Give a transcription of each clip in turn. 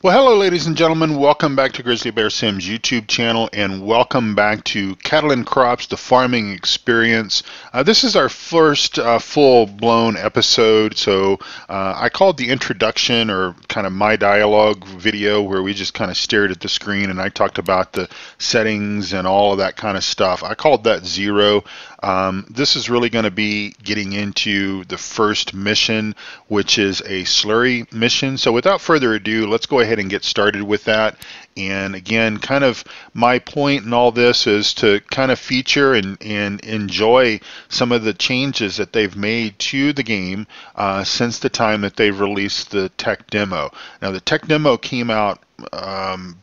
Well, hello, ladies and gentlemen. Welcome back to Grizzly Bear Sim's YouTube channel, and welcome back to Cattle and Crops, the farming experience. This is our first full-blown episode, so I called the introduction, or kind of my dialogue video, where we just kind of stared at the screen and I talked about the settings and all of that kind of stuff. I called that 0. This is really going to be getting into the first mission, which is a slurry mission. So without further ado, let's go ahead and get started with that. And again, kind of my point in all this is to kind of feature and enjoy some of the changes that they've made to the game since the time that they've released the tech demo. Now, the tech demo came out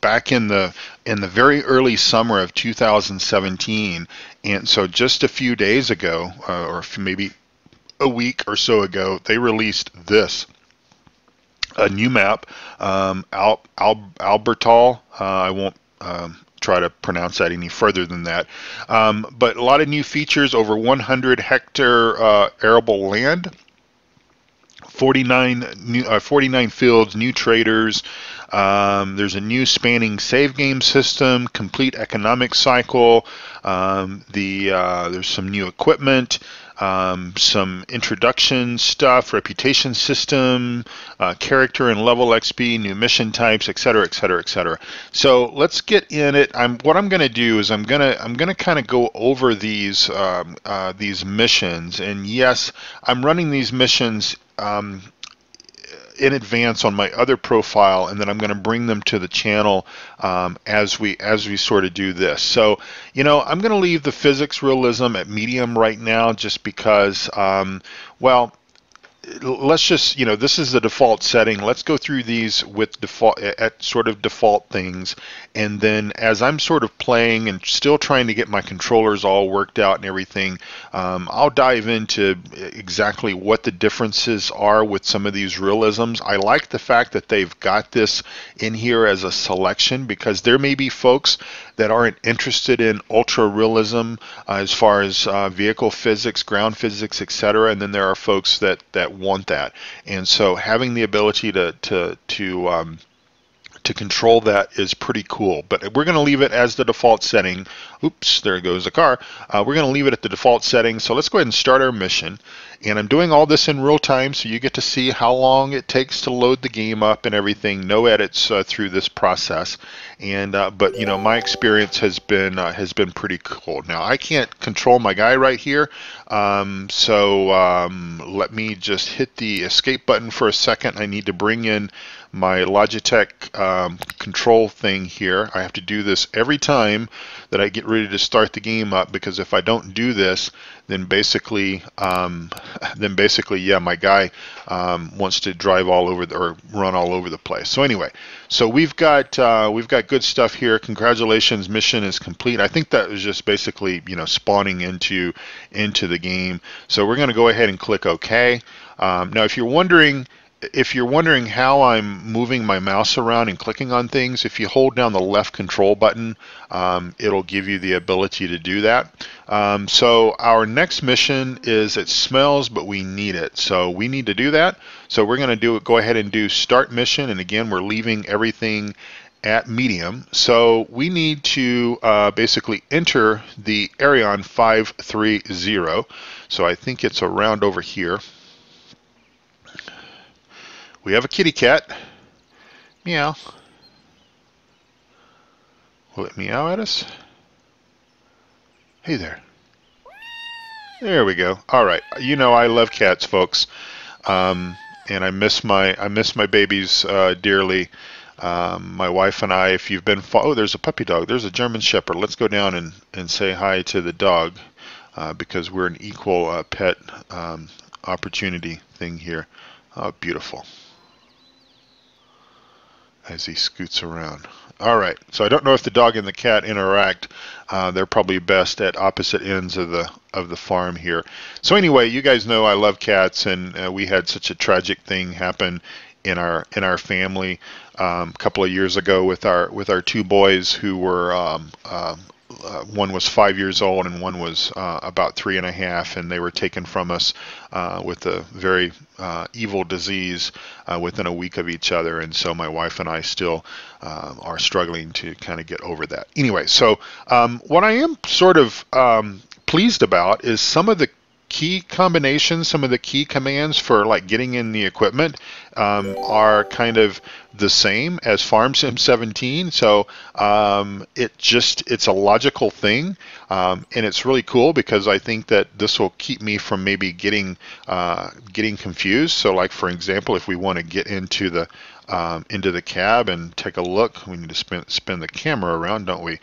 back in the very early summer of 2017, and so just a few days ago, or maybe a week or so ago, they released this. A new map, Albergtal. I won't try to pronounce that any further than that. But a lot of new features, over 100 hectare arable land, 49 fields, new traders. There's a new spanning save game system, complete economic cycle. There's some new equipment. Some introduction stuff, reputation system, character and level XP, new mission types, etc., etc., etc. So let's get in it. What I'm going to do is I'm going to kind of go over these missions. And yes, I'm running these missions in advance on my other profile, and then I'm going to bring them to the channel as we sort of do this. So, you know, I'm going to leave the physics realism at medium right now, just because, well, let's just, you know, this is the default setting. Let's go through these with default at sort of default things, and then as I'm sort of playing and still trying to get my controllers all worked out and everything, I'll dive into exactly what the differences are with some of these realisms. I like the fact that they've got this in here as a selection, because there may be folks that aren't interested in ultra realism as far as vehicle physics, ground physics, etc. And then there are folks that want that, and so having the ability to control that is pretty cool. But we're going to leave it as the default setting. Oops, there goes the car. We're going to leave it at the default setting. So let's go ahead and start our mission. And I'm doing all this in real time, so you get to see how long it takes to load the game up and everything. No edits through this process. And but you know, my experience has been pretty cool. Now, I can't control my guy right here, so let me just hit the escape button for a second. I need to bring in my Logitech control thing here. I have to do this every time that I get ready to start the game up, because if I don't do this, then basically, yeah, my guy wants to drive all over or run all over the place. So anyway, so we've got good stuff here. Congratulations, mission is complete. I think that was just basically, you know, spawning into the game. So we're going to go ahead and click OK. Now, if you're wondering how I'm moving my mouse around and clicking on things, if you hold down the left control button, it'll give you the ability to do that. So our next mission is, it smells, but we need it. So we need to do that. So we're going to go ahead and do start mission. And again, we're leaving everything at medium. So we need to basically enter the area on 530. So I think it's around over here. We have a kitty cat. Meow. Will it meow at us? Hey there. There we go. All right. You know I love cats, folks, and I miss my babies dearly. My wife and I, if you've been, oh, there's a puppy dog. There's a German Shepherd. Let's go down and say hi to the dog, because we're an equal pet opportunity thing here. Oh, beautiful. As he scoots around. All right, so I don't know if the dog and the cat interact. They're probably best at opposite ends of the farm here. So anyway, you guys know I love cats, and we had such a tragic thing happen in our family a couple of years ago with our two boys who were one was 5 years old and one was about 3.5, and they were taken from us with a very evil disease within a week of each other. And so my wife and I still are struggling to kind of get over that. Anyway, so what I am sort of pleased about is some of the key combinations, some of the key commands for like getting in the equipment are kind of the same as FarmSim 17. So it's a logical thing, and it's really cool because I think that this will keep me from maybe getting confused. So like, for example, if we want to get into the cab and take a look, we need to spin the camera around, don't we?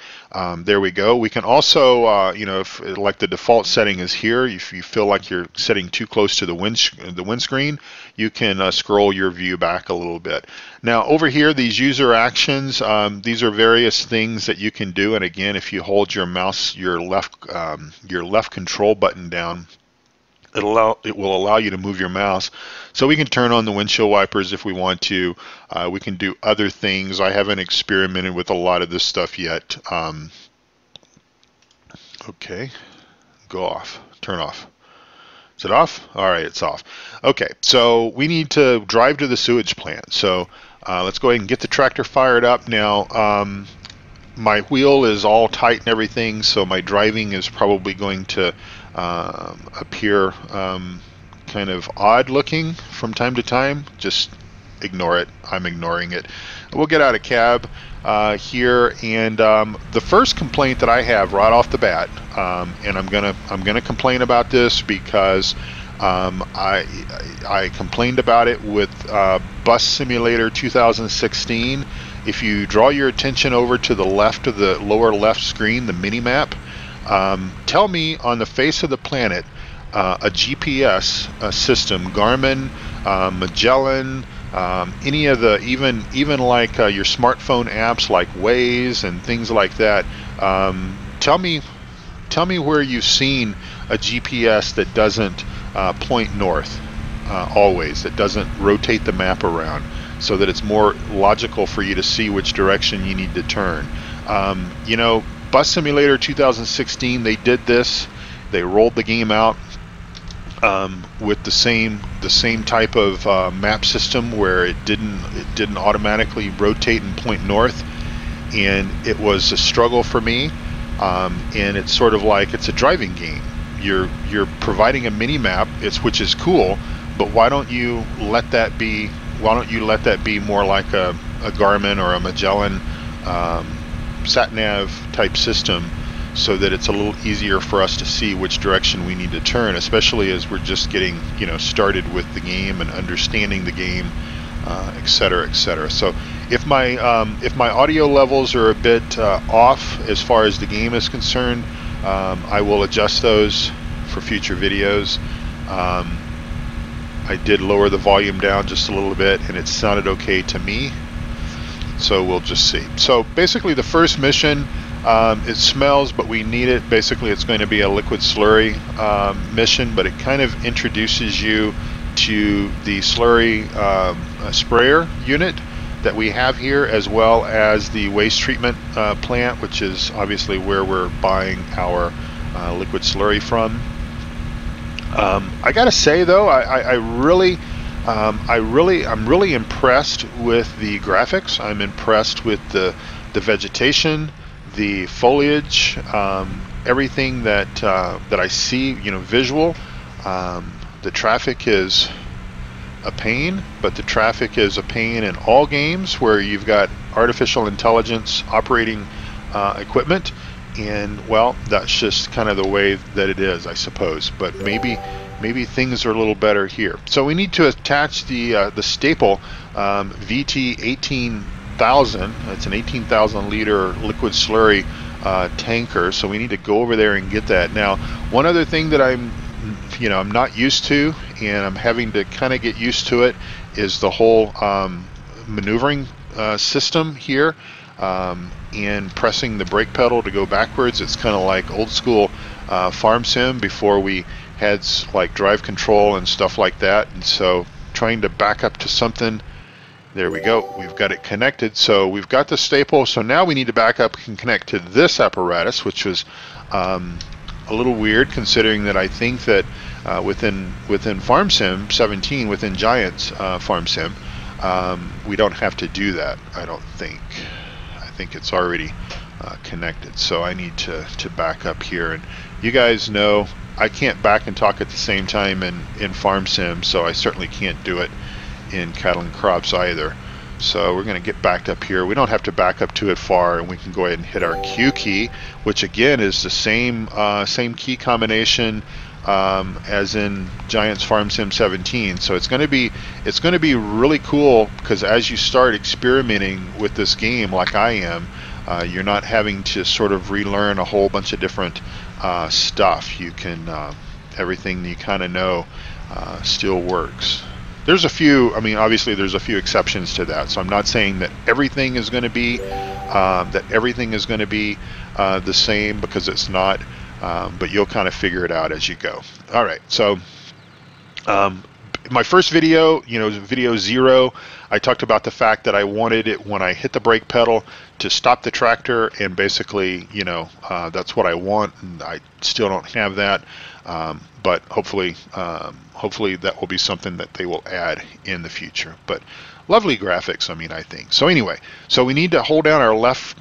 There we go. We can also, if like the default setting is here, if you feel like you're sitting too close to the windscreen, you can scroll your view back a little bit. Now over here, these user actions, these are various things that you can do. And again, if you hold your mouse, your left control button down, it will allow you to move your mouse. So we can turn on the windshield wipers if we want to. We can do other things. I haven't experimented with a lot of this stuff yet. Okay, go off, turn off. Is it off? All right, it's off. Okay, so we need to drive to the sewage plant. So let's go ahead and get the tractor fired up. Now, my wheel is all tight and everything, so my driving is probably going to appear kind of odd looking from time to time. Just ignore it. I'm ignoring it. We'll get out of cab here, and the first complaint that I have right off the bat, and I'm gonna complain about this because I complained about it with Bus Simulator 2016. If you draw your attention over to the left of the lower left screen, the mini map, tell me on the face of the planet a GPS system, Garmin, Magellan, any of the even like your smartphone apps like Waze and things like that. Tell me where you've seen a GPS that doesn't point north always, that doesn't rotate the map around, so that it's more logical for you to see which direction you need to turn. Bus Simulator 2016, they did this. They rolled the game out with the same type of map system where it didn't automatically rotate and point north, and it was a struggle for me. And it's sort of like it's a driving game. You're providing a mini map, which is cool, but why don't you let that be more like a Garmin or a Magellan sat-nav type system, so that it's a little easier for us to see which direction we need to turn, especially as we're just getting started with the game and understanding the game, etc., etc. So if my audio levels are a bit off as far as the game is concerned, I will adjust those for future videos. I did lower the volume down just a little bit, and it sounded okay to me. So we'll just see. So basically the first mission, it smells, but we need it. Basically it's going to be a liquid slurry mission, but it kind of introduces you to the slurry sprayer unit that we have here, as well as the waste treatment plant, which is obviously where we're buying our liquid slurry from. I gotta say though, I'm really impressed with the graphics. I'm impressed with the vegetation, the foliage, everything that I see, visual. The traffic is a pain, but the traffic is a pain in all games where you've got artificial intelligence operating equipment. And well, that's just kind of the way that it is, I suppose. But maybe things are a little better here. So we need to attach the staple VT 18,000. It's an 18,000 liter liquid slurry tanker. So we need to go over there and get that. Now, one other thing that I'm not used to, and I'm having to kind of get used to it, is the whole maneuvering system here. And pressing the brake pedal to go backwards. It's kind of like old school farm sim before we had like drive control and stuff like that. And so trying to back up to something There we go. We've got it connected. So we've got the staple. So now we need to back up and connect to this apparatus, which was a little weird, considering that I think that within Farm Sim 17, within Giants Farm Sim, we don't have to do that. I don't think. I think it's already connected. So I need to back up here. And you guys know I can't back and talk at the same time in Farm Sim, so I certainly can't do it in Cattle and Crops either. So we're going to get backed up here. We don't have to back up to it far, and we can go ahead and hit our Q key, which again is the same key combination as in Giants Farm Sim 17. So it's going to be really cool, because as you start experimenting with this game like I am, you're not having to sort of relearn a whole bunch of different stuff. You can everything you kind of know still works. There's a few, I mean, obviously there's a few exceptions to that, so I'm not saying that everything is going to be the same, because it's not, but you'll kind of figure it out as you go. All right, so my first video, video 0, I talked about the fact that I wanted it when I hit the brake pedal to stop the tractor, and basically, that's what I want, and I still don't have that. But hopefully that will be something that they will add in the future. But lovely graphics, I think. So anyway, so we need to hold down our left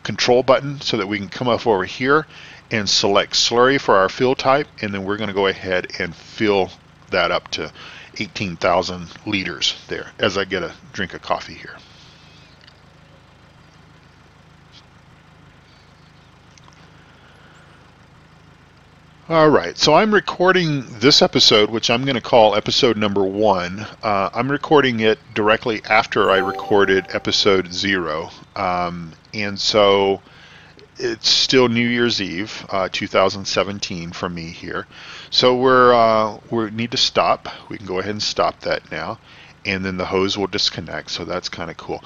control button so that we can come up over here and select slurry for our fill type, and then we're going to go ahead and fill that up to 18,000 liters there as I get a drink of coffee here. Alright, so I'm recording this episode, which I'm going to call episode number 1. I'm recording it directly after I recorded episode 0. And so it's still New Year's Eve, 2017 for me here. So we need to stop. We can go ahead and stop that now. And then the hose will disconnect, so that's kind of cool.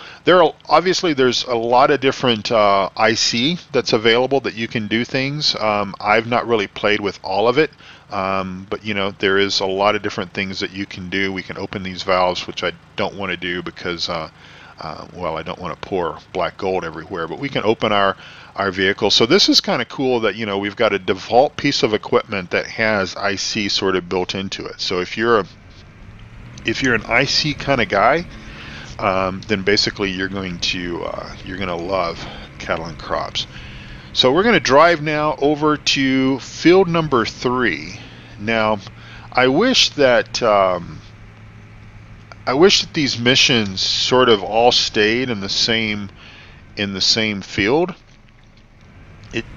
Obviously there's a lot of different IC that's available that you can do things. I've not really played with all of it, but there is a lot of different things that you can do. We can open these valves, which I don't want to do because well, I don't want to pour black gold everywhere, but we can open our vehicle. So this is kind of cool that we've got a default piece of equipment that has IC sort of built into it. So if you're an IC kind of guy, then basically you're going to love Cattle and Crops. So we're going to drive now over to field number 3. Now, I wish that these missions sort of all stayed in the same field.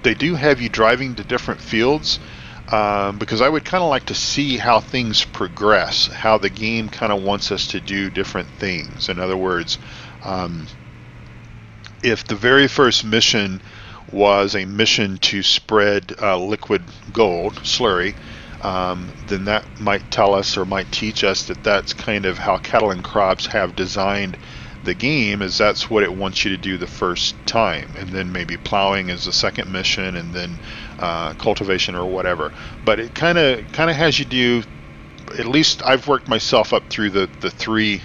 They do have you driving to different fields. Because I would kind of like to see how things progress, how the game kind of wants us to do different things. In other words, if the very first mission was a mission to spread liquid gold, slurry, then that might tell us or might teach us that that's kind of how Cattle and Crops have designed the game, is that's what it wants you to do the first time, and then maybe plowing is the second mission, and then cultivation or whatever. But it kind of has you do, at least I've worked myself up through the three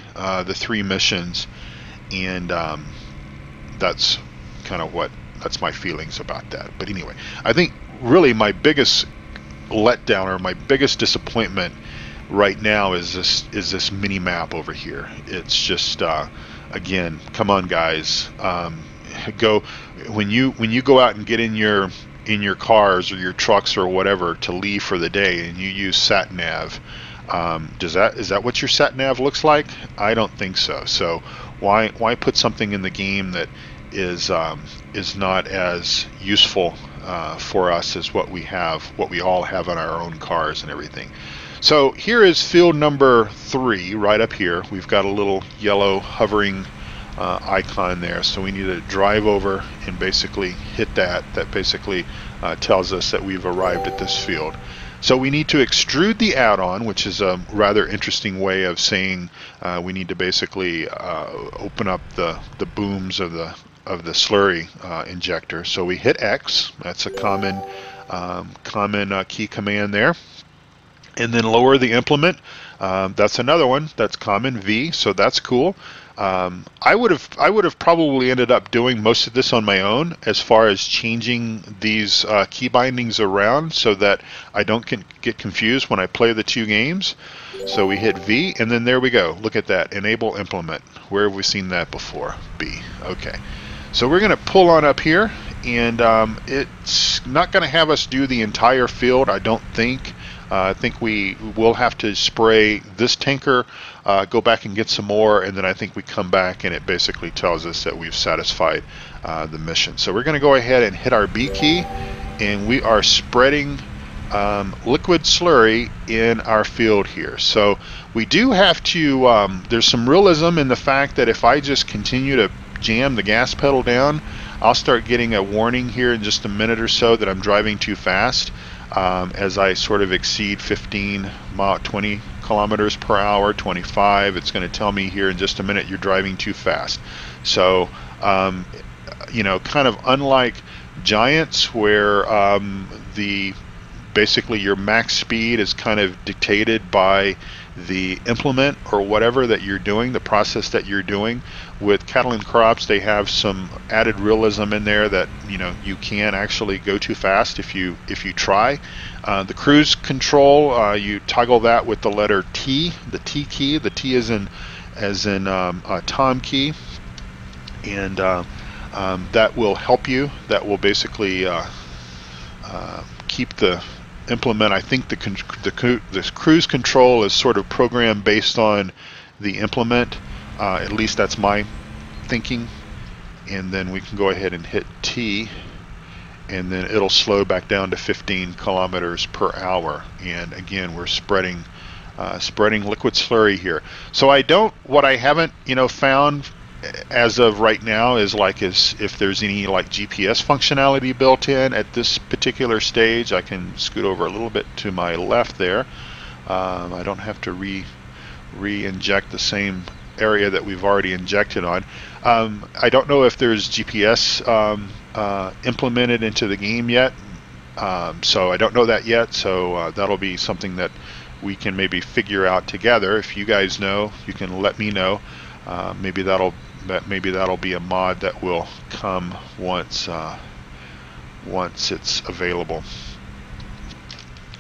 missions, and that's kind of that's my feelings about that. But anyway, I think really my biggest letdown or my biggest disappointment right now is this mini map over here. It's just again, come on guys, go when you go out and get in your cars or your trucks or whatever to leave for the day, and you use sat nav. Is that what your sat nav looks like? I don't think so. So why put something in the game that is not as useful for us as what we all have on our own cars and everything. So here is field number 3 right up here. We've got a little yellow hovering icon there, so we need to drive over and basically hit that. That basically tells us that we've arrived at this field. So we need to extrude the add-on, which is a rather interesting way of saying we need to basically open up the booms of the slurry injector. So we hit X. That's a common key command there. And then lower the implement. That's another one. That's common, V. So that's cool. I would have probably ended up doing most of this on my own, as far as changing these key bindings around so that I don't get confused when I play the two games. So we hit V, and then there we go. Look at that, enable implement. Where have we seen that before? B. Okay. So we're going to pull on up here, and it's not going to have us do the entire field, I don't think. I think we will have to spray this tanker, go back and get some more, and then I think we come back and it basically tells us that we've satisfied the mission. So we're going to go ahead and hit our B key, and we are spreading liquid slurry in our field here. So we do have to, there's some realism in the fact that if I just continue to jam the gas pedal down, I'll start getting a warning here in just a minute or so that I'm driving too fast. As I sort of exceed 20 kilometers per hour, 25, it's going to tell me here in just a minute you're driving too fast. So, you know, kind of unlike Giants, where basically your max speed is kind of dictated by the implement or whatever that you're doing, the process that you're doing. With Catalan crops, they have some added realism in there that, you know, you can actually go too fast if you try. The cruise control, you toggle that with the letter T, the T key. The T is as in Tom key, and that will help you. That will basically keep the implement. I think the cruise control is sort of programmed based on the implement. At least that's my thinking. And then we can go ahead and hit T, and then it'll slow back down to 15 kilometers per hour. And again, we're spreading liquid slurry here. So what I haven't, you know, found as of right now is if there's any like GPS functionality built in at this particular stage. I can scoot over a little bit to my left there. I don't have to re-inject the same area that we've already injected on. I don't know if there's GPS implemented into the game yet, so I don't know that yet. So that'll be something that we can maybe figure out together. If you guys know, you can let me know. Maybe that'll be a mod that will come once it's available,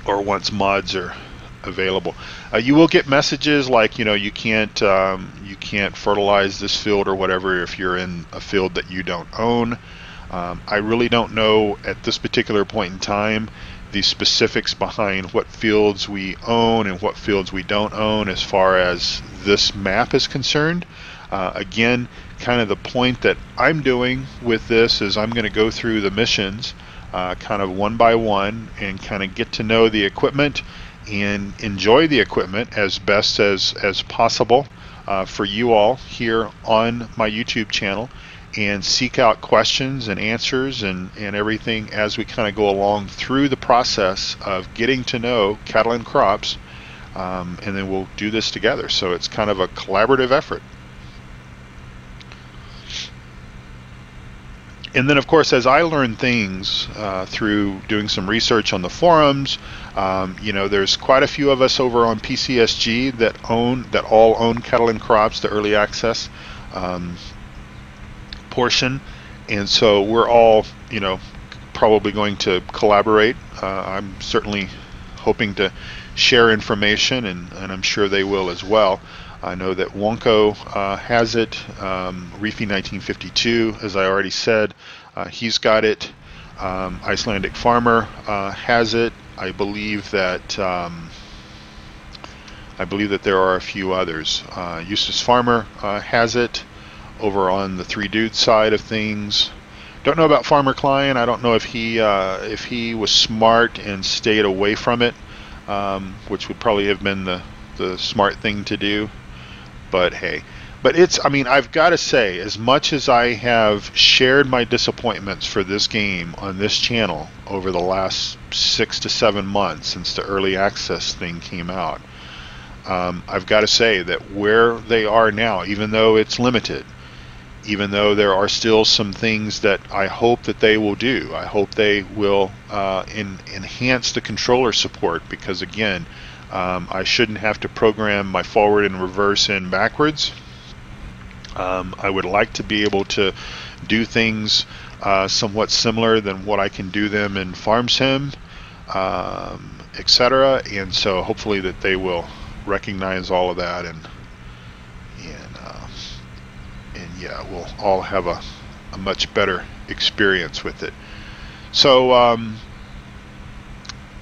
or once mods are available. You will get messages like, you know, you can't fertilize this field or whatever if you're in a field that you don't own. I really don't know at this particular point in time the specifics behind what fields we own and what fields we don't own as far as this map is concerned. Again, kind of the point that I'm doing with this is I'm going to go through the missions kind of one by one and kind of get to know the equipment and enjoy the equipment as best as possible for you all here on my YouTube channel, and seek out questions and answers and everything as we kind of go along through the process of getting to know Catalan crops, and then we'll do this together. So it's kind of a collaborative effort. And then, of course, as I learn things through doing some research on the forums, you know, there's quite a few of us over on PCSG that all own Catalan crops, the early access portion, and so we're all, you know, probably going to collaborate. I'm certainly hoping to share information, and I'm sure they will as well. I know that Wonko has it. Reefy 1952, as I already said, he's got it. Icelandic Farmer has it. I believe that there are a few others. Eustace Farmer has it over on the Three Dudes side of things. Don't know about Farmer Klein. I don't know if he was smart and stayed away from it, which would probably have been the smart thing to do. But hey, I mean, I've got to say, as much as I have shared my disappointments for this game on this channel over the last 6 to 7 months since the early access thing came out, I've got to say that where they are now, even though it's limited, even though there are still some things that I hope that they will do, I hope they will enhance the controller support, because again, I shouldn't have to program my forward and reverse in backwards. I would like to be able to do things somewhat similar than what I can do them in FarmSim, etc. And so hopefully that they will recognize all of that, and yeah, we'll all have a much better experience with it. So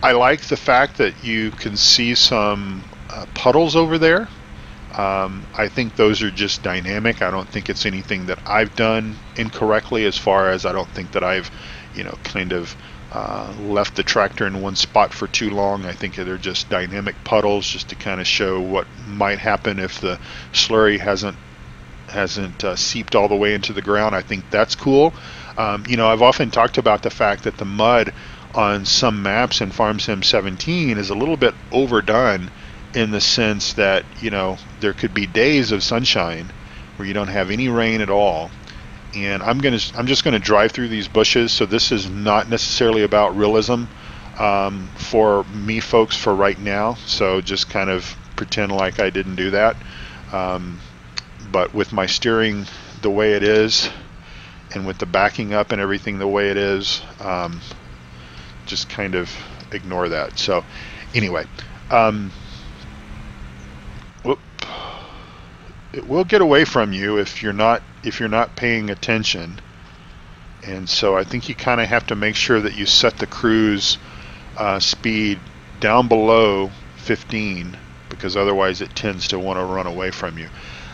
I like the fact that you can see some puddles over there. I think those are just dynamic. I don't think it's anything that I've done incorrectly, as far as I don't think that I've, kind of left the tractor in one spot for too long. I think they're just dynamic puddles, just to kind of show what might happen if the slurry hasn't seeped all the way into the ground. I think that's cool. I've often talked about the fact that the mud on some maps in FarmSim 17 is a little bit overdone, in the sense that there could be days of sunshine where you don't have any rain at all. And I'm just gonna drive through these bushes. So this is not necessarily about realism for me folks for right now. So just kind of pretend like I didn't do that. But with my steering the way it is, and with the backing up and everything the way it is, just kind of ignore that. So anyway, it will get away from you if you're not paying attention. And so I think you kind of have to make sure that you set the cruise speed down below 15, because otherwise it tends to want to run away from you.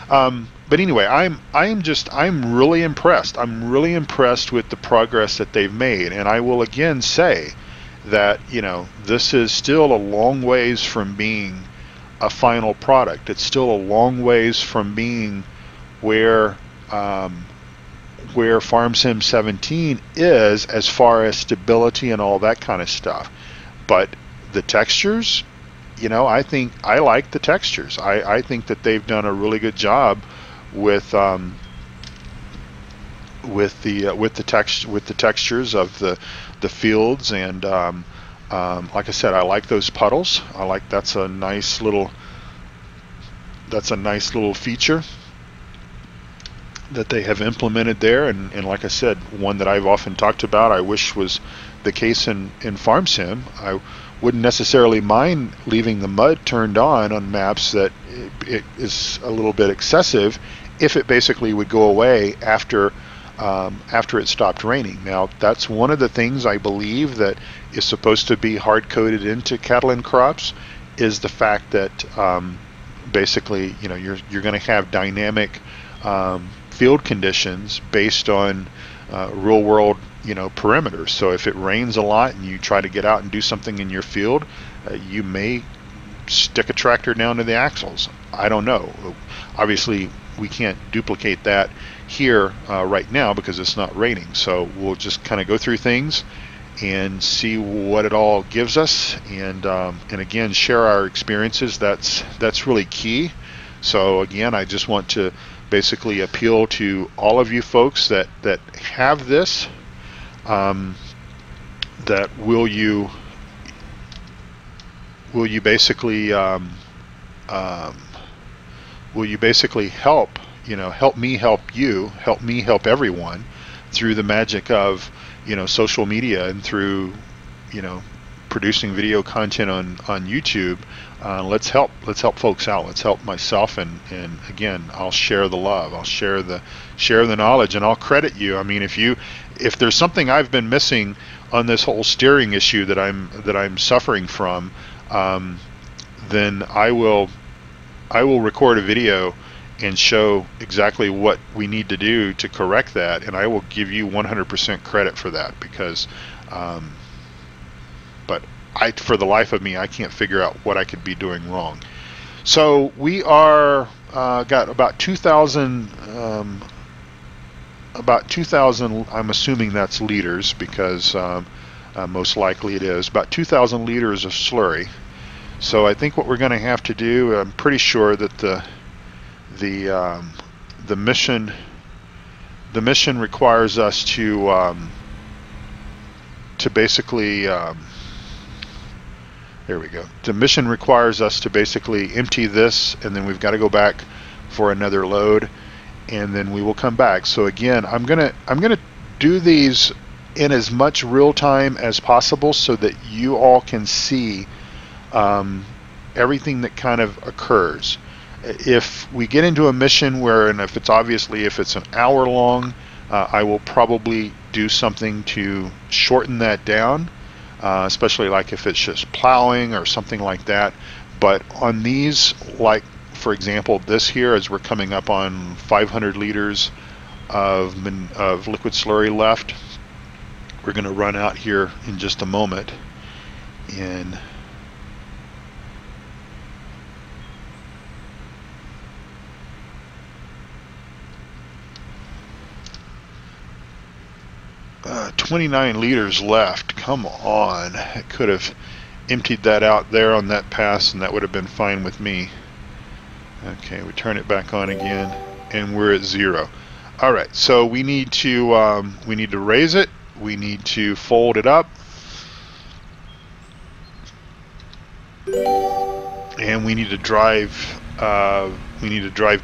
But anyway, I'm really impressed. I'm really impressed with the progress that they've made, and I will again say that this is still a long ways from being a final product. It's still a long ways from being where FarmSim 17 is, as far as stability and all that kind of stuff. But the textures, I think I like the textures. I think that they've done a really good job with the textures of the fields, and like I said, I like those puddles. That's a nice little feature that they have implemented there, and like I said, one that I've often talked about, I wish was the case in FarmSim. I wouldn't necessarily mind leaving the mud turned on maps that it is a little bit excessive, if it basically would go away after it stopped raining. Now, that's one of the things I believe that is supposed to be hard-coded into cattle and crops, is the fact that basically, you're going to have dynamic field conditions based on real-world perimeters. So if it rains a lot and you try to get out and do something in your field, you may stick a tractor down to the axles. I don't know. Obviously, we can't duplicate that here right now because it's not raining. So we'll just kind of go through things and see what it all gives us, and again, share our experiences. That's really key. So again, I just want to basically appeal to all of you folks that have this, that will you basically help me help you, help me help everyone through the magic of social media, and through producing video content on YouTube. Let's help folks out. Let's help myself, and again, I'll share the love, I'll share the knowledge, and I'll credit you. I mean, if there's something I've been missing on this whole steering issue that I'm suffering from, then I will record a video and show exactly what we need to do to correct that, and I will give you 100% credit for that, because but for the life of me, I can't figure out what I could be doing wrong. So we are got about 2,000 I'm assuming that's liters, because most likely it is about 2,000 liters of slurry. So I think what we're going to have to do, I'm pretty sure that the mission requires us to basically there we go. The mission requires us to basically empty this, and then we've got to go back for another load. and then we will come back. So again, I'm gonna do these in as much real time as possible so that you all can see everything that kind of occurs. If we get into a mission where, and if it's an hour long, I will probably do something to shorten that down, especially like if it's just plowing or something like that. But on these, like for example this here, as we're coming up on 500 liters of liquid slurry left, we're going to run out here in just a moment in 29 liters left. Come on, I could have emptied that out there on that pass and that would have been fine with me. Okay, we turn it back on again and we're at 0. Alright, so we need to raise it, we need to fold it up, and we need to drive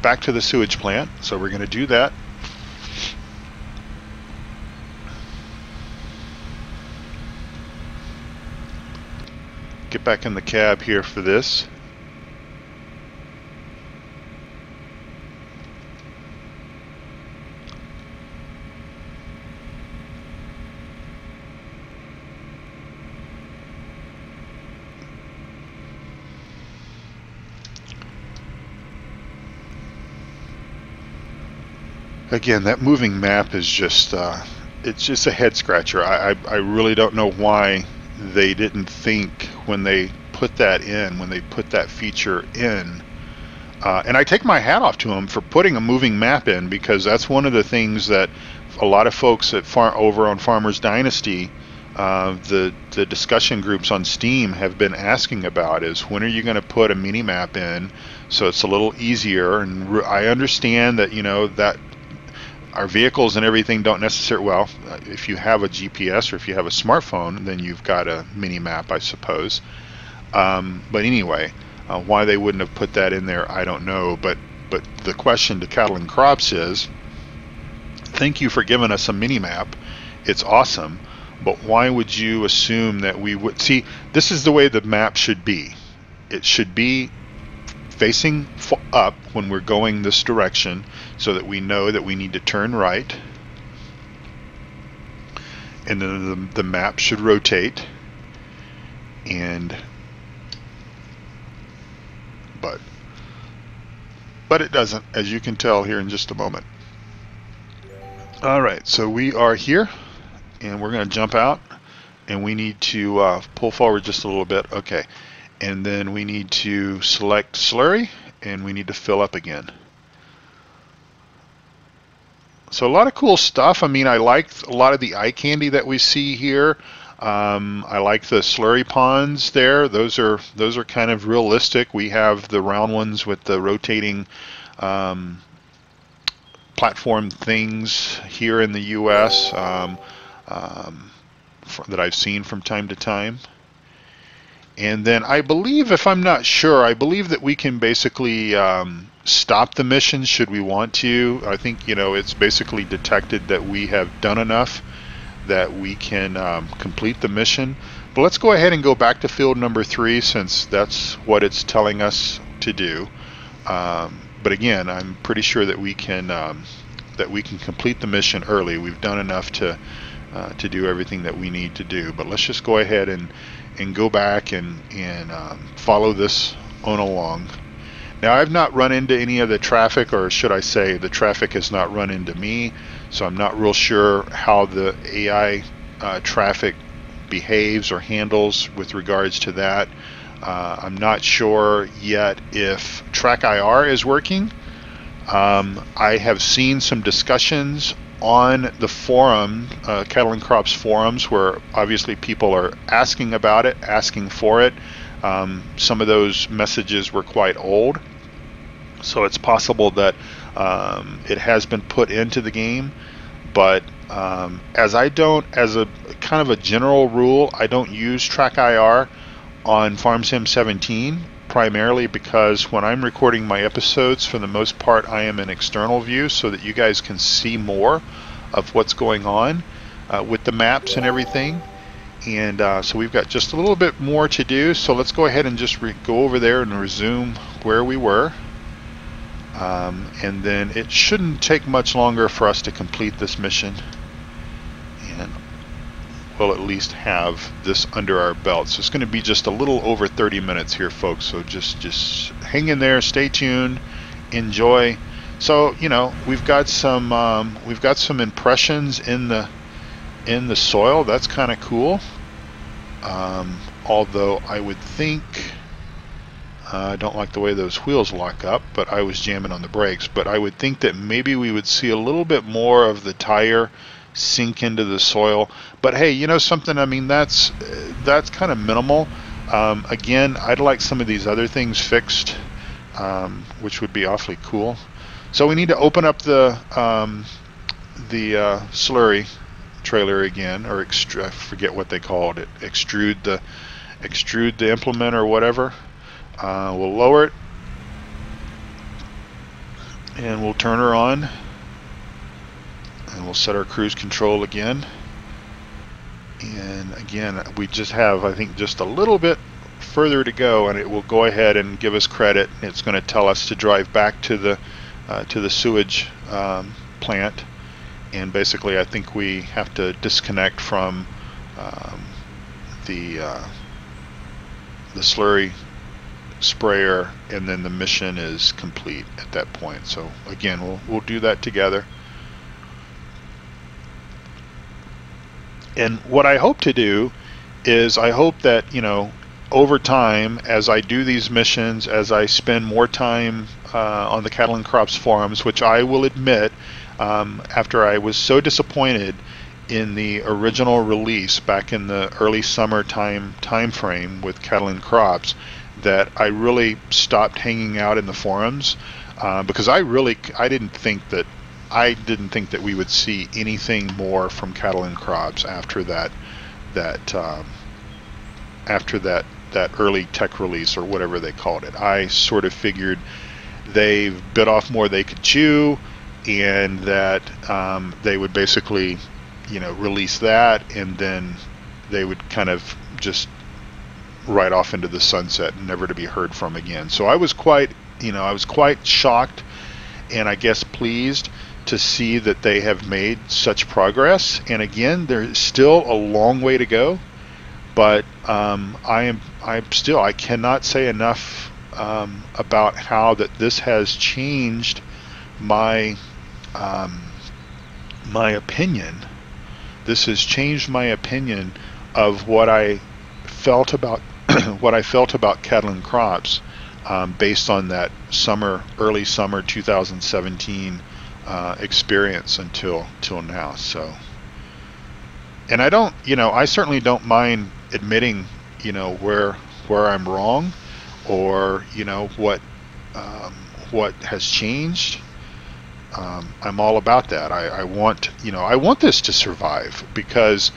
back to the sewage plant. So we're going to do that. Get back in the cab here for this. Again, that moving map is just it's just a head scratcher. I really don't know why they didn't think when they put that in, when they put that feature in. And I take my hat off to them for putting a moving map in, because that's one of the things that a lot of folks at over on Farmers Dynasty, the discussion groups on Steam have been asking about, is when are you going to put a mini map in so it's a little easier. And I understand that, you know, that our vehicles and everything don't necessarily, well, if you have a GPS or if you have a smartphone, then you've got a mini map, I suppose. But anyway, why they wouldn't have put that in there, I don't know. But the question to Cattle and Crops is, thank you for giving us a mini map. It's awesome. But why would you assume that we would see? This is the way the map should be. It should be facing up when we're going this direction, so that we know that we need to turn right, and then the map should rotate, and but it doesn't, as you can tell here in just a moment. Alright, so we are here and we're going to jump out, and we need to pull forward just a little bit. Okay, and then we need to select slurry, and we need to fill up again. So a lot of cool stuff. I mean, I like a lot of the eye candy that we see here. I like the slurry ponds there. Those are kind of realistic. We have the round ones with the rotating platform things here in the US that I've seen from time to time. And then I believe, if I'm not sure, I believe that we can basically stop the mission should we want to. I think, you know, it's basically detected that we have done enough that we can complete the mission. But let's go ahead and go back to field number 3, since that's what it's telling us to do. But again, I'm pretty sure that we can complete the mission early. We've done enough to do everything that we need to do. But let's just go ahead and go back and follow this on along. Now, I've not run into any of the traffic, or should I say the traffic has not run into me, so I'm not real sure how the AI traffic behaves or handles with regards to that. I'm not sure yet if Track IR is working. I have seen some discussions on the forum, Cattle and Crops forums, where obviously people are asking about it, asking for it. Some of those messages were quite old, so it's possible that it has been put into the game. But as a kind of a general rule, I don't use Track IR on FarmSim 17. primarily because when I'm recording my episodes, for the most part, I am in external view so that you guys can see more of what's going on with the maps and everything. And so we've got just a little bit more to do, so let's go ahead and just go over there and resume where we were. And then it shouldn't take much longer for us to complete this mission, and we'll at least have this under our belt. So it's going to be just a little over 30 minutes here, folks, so just hang in there, stay tuned, enjoy. So, you know, we've got some impressions in the soil. That's kind of cool. Although I would think, I don't like the way those wheels lock up, but I was jamming on the brakes. But I would think that maybe we would see a little bit more of the tire sink into the soil. But hey, you know something? I mean, that's kind of minimal. Again, I'd like some of these other things fixed, which would be awfully cool. So we need to open up the slurry trailer again, or I forget what they called it. Extrude the implement or whatever. We'll lower it, and we'll turn her on, and we'll set our cruise control again. And again, we just have, I think, just a little bit further to go, and it will go ahead and give us credit. It's going to tell us to drive back to the sewage plant, and basically I think we have to disconnect from the slurry sprayer, and then the mission is complete at that point. So again, we'll do that together. And what I hope to do is, I hope that, you know, over time, as I do these missions, as I spend more time on the Cattle and Crops forums, which I will admit, after I was so disappointed in the original release back in the early summer time frame with Cattle and Crops, that I really stopped hanging out in the forums, because I didn't think that we would see anything more from Cattle and Crops after that early tech release, or whatever they called it. I sort of figured they've bit off more they could chew, and that they would basically, you know, release that, and then they would kind of just right off into the sunset and never to be heard from again. So I was quite shocked, and I guess pleased to see that they have made such progress. And again, there's still a long way to go, but I cannot say enough about how that this has changed my opinion. This has changed my opinion of what I felt about Cattle and Crops, based on that early summer 2017 experience until now. So, and I certainly don't mind admitting, you know, where I'm wrong, or, you know, what has changed. I'm all about that. I want this to survive, because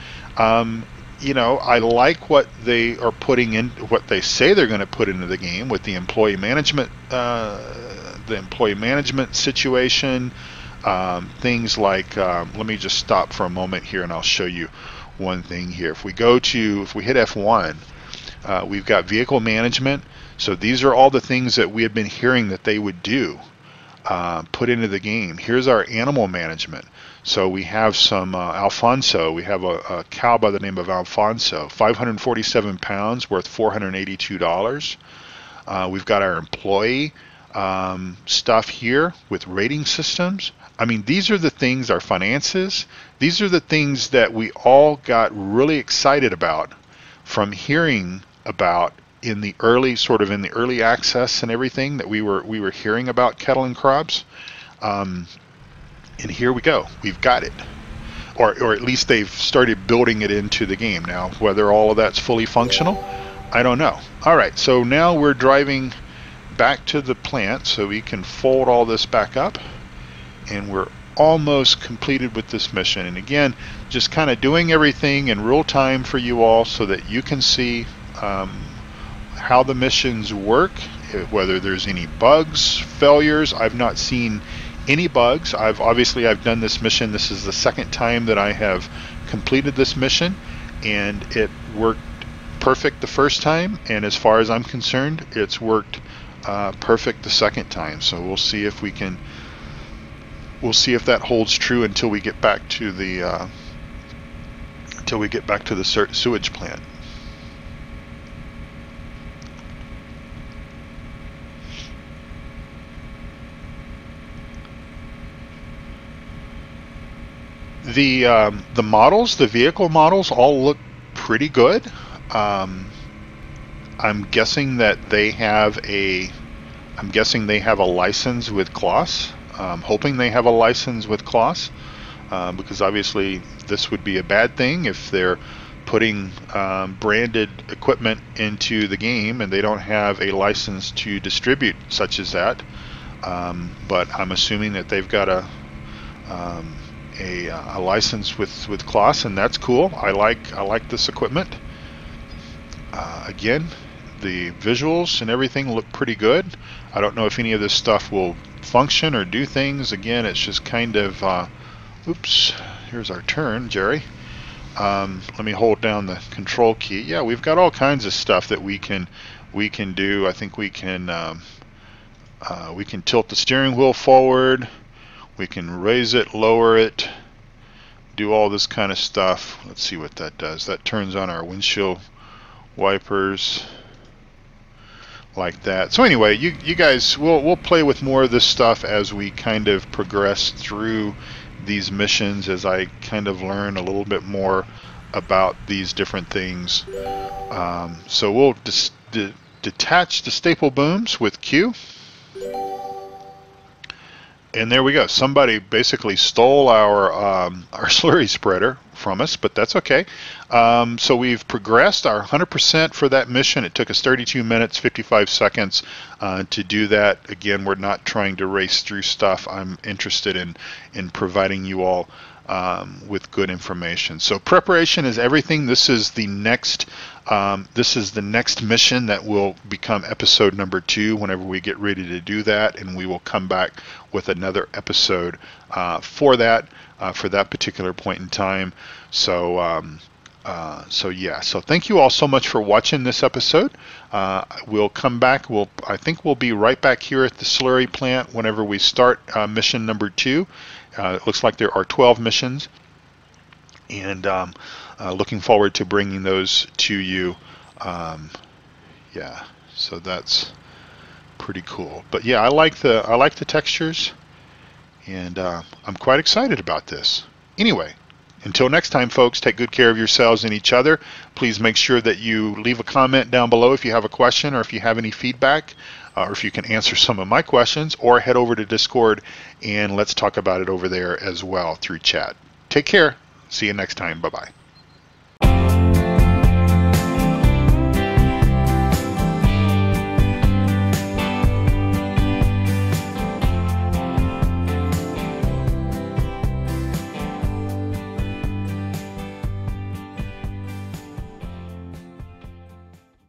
you know, I like what they are putting in, what they say they're going to put into the game with the employee management situation. Things like, let me just stop for a moment here, and I'll show you one thing here. If we hit F1, we've got vehicle management. So these are all the things that we have been hearing that they would do, put into the game. Here's our animal management. So we have some Alfonso. We have a cow by the name of Alfonso, 547 pounds, worth $482. We've got our employee stuff here with rating systems. I mean, these are the things, our finances, these are the things that we all got really excited about from hearing about in the early access and everything that we were hearing about Cattle and Crops. And here we go. We've got it. Or at least they've started building it into the game. Now, whether all of that's fully functional, I don't know. All right, so now we're driving back to the plant so we can fold all this back up, and we're almost completed with this mission. And again, just kind of doing everything in real time for you all so that you can see how the missions work, whether there's any bugs, failures. I've not seen any bugs. I've done this mission. This is the second time that I have completed this mission, and it worked perfect the first time, and as far as I'm concerned, it's worked perfect the second time. So we'll see if that holds true until we get back to the sewage plant. The models, the vehicle models, all look pretty good. I'm guessing that they have a license with Kloss. I'm hoping they have a license with Kloss, because obviously this would be a bad thing if they're putting branded equipment into the game and they don't have a license to distribute such as that. But I'm assuming that they've got a license with Kloss, and that's cool. I like this equipment. Again, the visuals and everything look pretty good. I don't know if any of this stuff will function or do things. Again, it's just kind of oops, here's our turn, Jerry. Let me hold down the control key. Yeah, we've got all kinds of stuff that we can do. I think we can tilt the steering wheel forward. We can raise it, lower it, do all this kind of stuff. Let's see what that does. That turns on our windshield wipers like that. So anyway, you guys, we'll play with more of this stuff as we kind of progress through these missions, as I kind of learn a little bit more about these different things. So we'll detach the staple booms with Q. And there we go. Somebody basically stole our slurry spreader from us, but that's okay. So we've progressed our 100% for that mission. It took us 32 minutes, 55 seconds to do that. Again, we're not trying to race through stuff. I'm interested in providing you all with good information. So preparation is everything. This is the next mission that will become episode number 2 whenever we get ready to do that, and we will come back with another episode for that particular point in time. So yeah, so thank you all so much for watching this episode. We'll come back. I think we'll be right back here at the slurry plant whenever we start mission number 2. It looks like there are 12 missions, and looking forward to bringing those to you. Yeah, so that's pretty cool. But yeah, I like the textures, and I'm quite excited about this. Anyway, until next time, folks, take good care of yourselves and each other. Please make sure that you leave a comment down below if you have a question or if you have any feedback, or if you can answer some of my questions, or head over to Discord and let's talk about it over there as well through chat. Take care. See you next time. Bye-bye.